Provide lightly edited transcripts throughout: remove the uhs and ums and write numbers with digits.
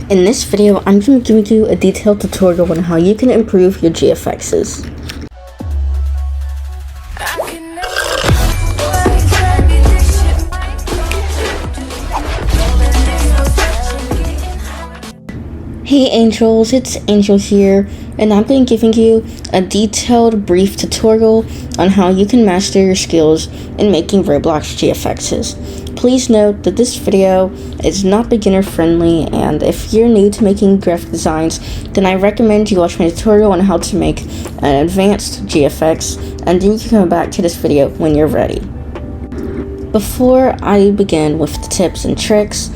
In this video, I'm going to give you a detailed tutorial on how you can improve your GFXs. Hey Angels, it's Angel here, and I'm going to be giving you a detailed, brief tutorial on how you can master your skills in making Roblox GFXs. Please note that this video is not beginner friendly, and if you're new to making graphic designs, then I recommend you watch my tutorial on how to make an advanced GFX, and then you can come back to this video when you're ready. Before I begin with the tips and tricks,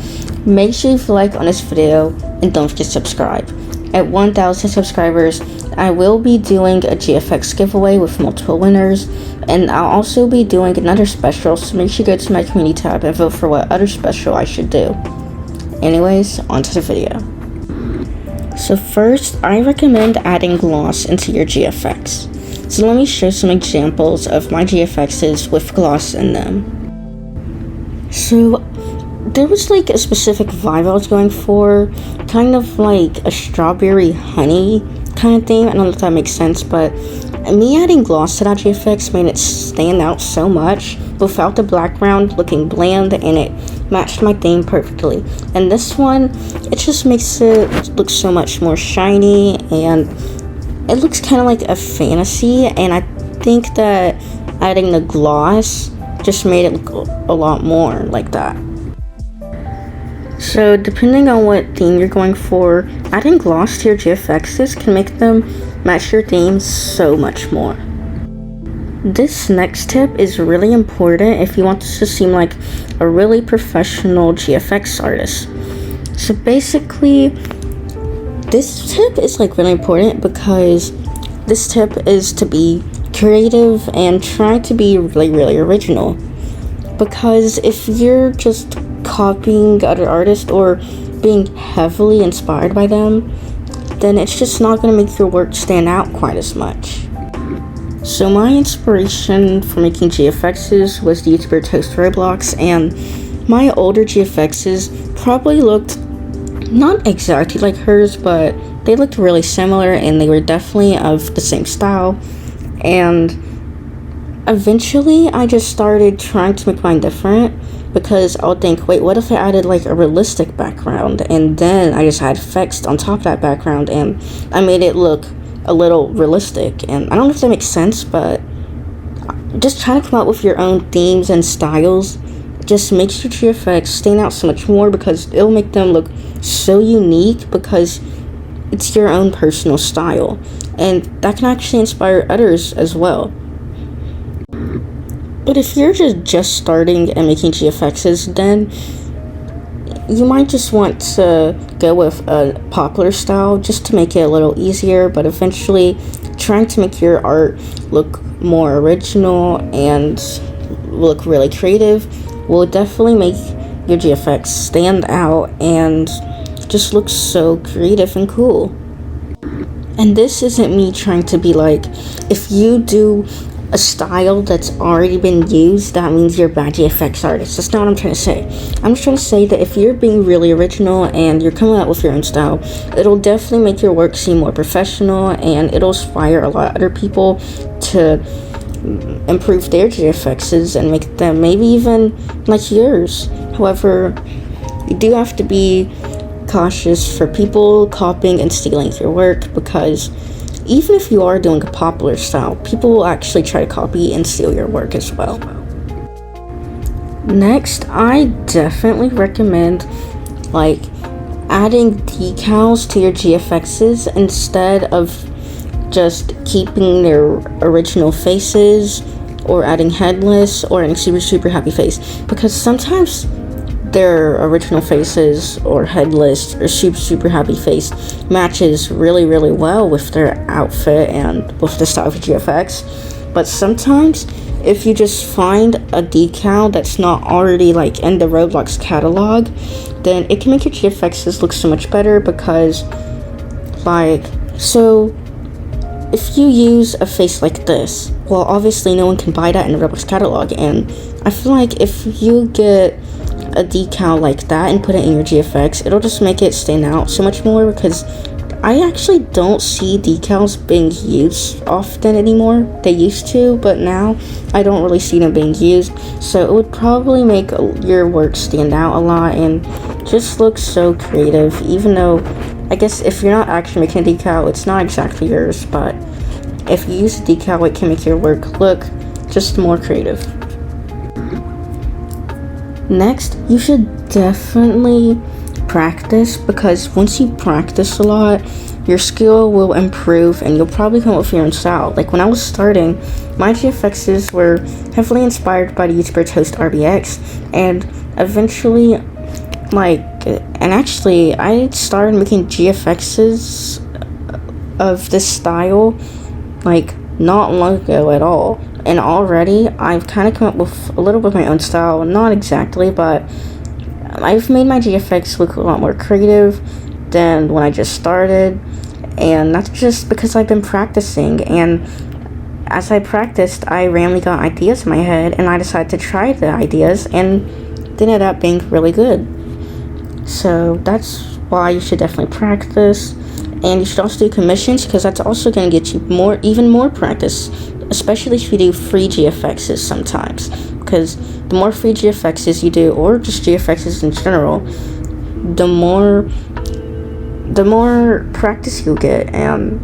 make sure you like on this video and don't forget to subscribe. At 1,000 subscribers, I will be doing a GFX giveaway with multiple winners, and I'll also be doing another special, so make sure you go to my community tab and vote for what other special I should do. Anyways, on to the video. So first, I recommend adding gloss into your GFX. So let me show some examples of my GFXs with gloss in them. So there was like a specific vibe I was going for, kind of like a strawberry honey kind of thing. I don't know if that makes sense, but me adding gloss to that GFX made it stand out so much without the background looking bland, and it matched my theme perfectly. And this one, it just makes it look so much more shiny, and it looks kind of like a fantasy, and I think that adding the gloss just made it look a lot more like that. So depending on what theme you're going for, adding gloss to your GFXs can make them match your theme so much more. This next tip is really important if you want this to seem like a really professional GFX artist. So basically, this tip is like really important because this tip is to be creative and try to be really original. Because if you're just copying other artists or being heavily inspired by them, then it's just not going to make your work stand out quite as much. So my inspiration for making GFXs was the YouTuber Toast Roblox, and my older GFXs probably looked not exactly like hers, but they looked really similar and they were definitely of the same style. And eventually I just started trying to make mine different, because I would think, wait, what if I added like a realistic background, and then I just had effects on top of that background and I made it look a little realistic. And I don't know if that makes sense, but just trying to come up with your own themes and styles just makes your GFX stand out so much more, because it'll make them look so unique because it's your own personal style, and that can actually inspire others as well. But if you're just starting and making GFXs, then you might just want to go with a popular style just to make it a little easier, but eventually trying to make your art look more original and look really creative will definitely make your GFX stand out and just look so creative and cool. And this isn't me trying to be like, if you do a style that's already been used, that means you're a bad GFX artist. That's not what I'm trying to say. I'm just trying to say that if you're being really original and you're coming out with your own style, it'll definitely make your work seem more professional, and it'll inspire a lot of other people to improve their GFXs and make them maybe even like yours. However, you do have to be cautious for people copying and stealing your work, because even if you are doing a popular style, people will actually try to copy and steal your work as well. Next, I definitely recommend like adding decals to your GFXs instead of just keeping their original faces, or adding headless, or adding super happy face, because sometimes their original faces or headless or super happy face matches really well with their outfit and with the style of GFX. But sometimes if you just find a decal that's not already like in the Roblox catalog, then it can make your GFXs look so much better, because like, so if you use a face like this, well, obviously no one can buy that in the Roblox catalog, and I feel like if you get a decal like that and put it in your GFX, it'll just make it stand out so much more, because I actually don't see decals being used often anymore. They used to, but now I don't really see them being used. So it would probably make your work stand out a lot and just look so creative, even though I guess if you're not actually making a decal, it's not exactly yours, but if you use a decal, it can make your work look just more creative. Next, you should definitely practice, because once you practice a lot, your skill will improve and you'll probably come up with your own style. Like when I was starting, my GFXs were heavily inspired by the YouTuber @RBX, and eventually, actually I started making GFXs of this style like not long ago at all, and already I've kind of come up with a little bit of my own style. Not exactly, but I've made my GFX look a lot more creative than when I just started, and that's just because I've been practicing. And as I practiced, I randomly got ideas in my head, and I decided to try the ideas, and they ended up being really good. So that's why you should definitely practice, and you should also do commissions, because that's also going to get you even more practice, especially if you do free GFXs sometimes, because the more free GFXs you do, or just GFXs in general, the more practice you'll get, and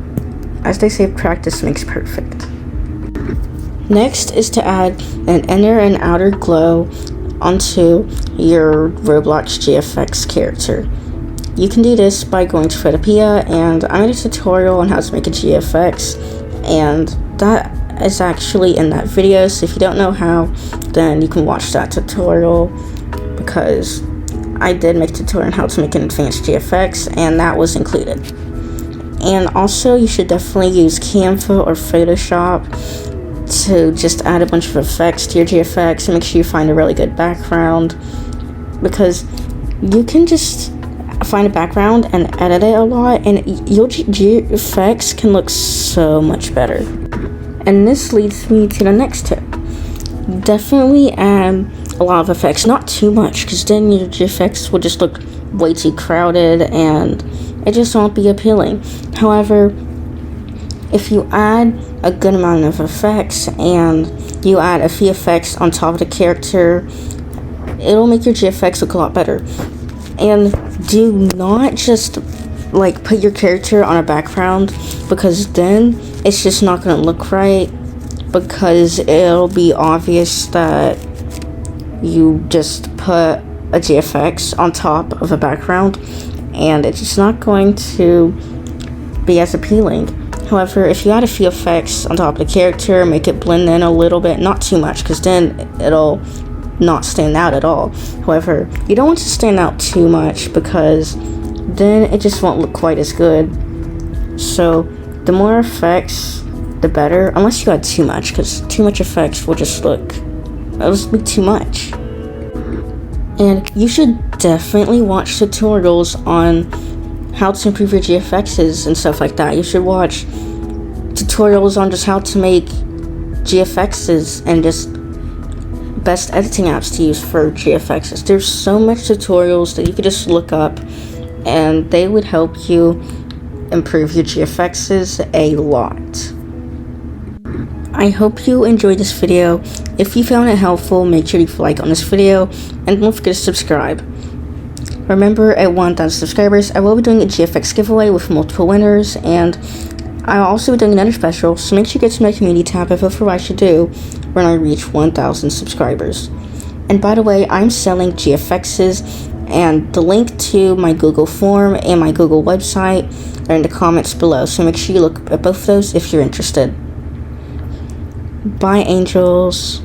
as they say, practice makes perfect. Next is to add an inner and outer glow onto your Roblox GFX character. You can do this by going to Photopea, and I made a tutorial on how to make a GFX, and that is actually in that video, so if you don't know how, then you can watch that tutorial, because I did make a tutorial on how to make an advanced GFX, and that was included. And also, you should definitely use Canva or Photoshop to just add a bunch of effects to your GFX, and make sure you find a really good background, because you can just find a background and edit it a lot, and your GFX can look so much better. And this leads me to the next tip. Definitely add a lot of effects, not too much, because then your GFX will just look way too crowded and it just won't be appealing. However, if you add a good amount of effects and you add a few effects on top of the character, it'll make your GFX look a lot better. And do not just put your character on a background, because then it's just not going to look right, because it'll be obvious that you just put a GFX on top of a background, and it's just not going to be as appealing. However, if you add a few effects on top of the character, make it blend in a little bit, not too much, because then it'll not stand out at all. However, you don't want to stand out too much, because then it just won't look quite as good. So the more effects, the better, unless you add too much, because too much effects will just look too much. And you should definitely watch tutorials on how to improve your GFXs and stuff like that. You should watch tutorials on just how to make GFXs and just best editing apps to use for GFXs. There's so much tutorials that you could just look up, and they would help you improve your GFXs a lot. I hope you enjoyed this video. If you found it helpful, make sure you like on this video, and don't forget to subscribe. Remember, at 1,000 subscribers, I will be doing a GFX giveaway with multiple winners, and I'll also be doing another special, so make sure you get to my community tab and vote for what I should do when I reach 1,000 subscribers. And by the way, I'm selling GFXs, and the link to my Google form and my Google website are in the comments below, so make sure you look at both of those if you're interested. Bye, angels.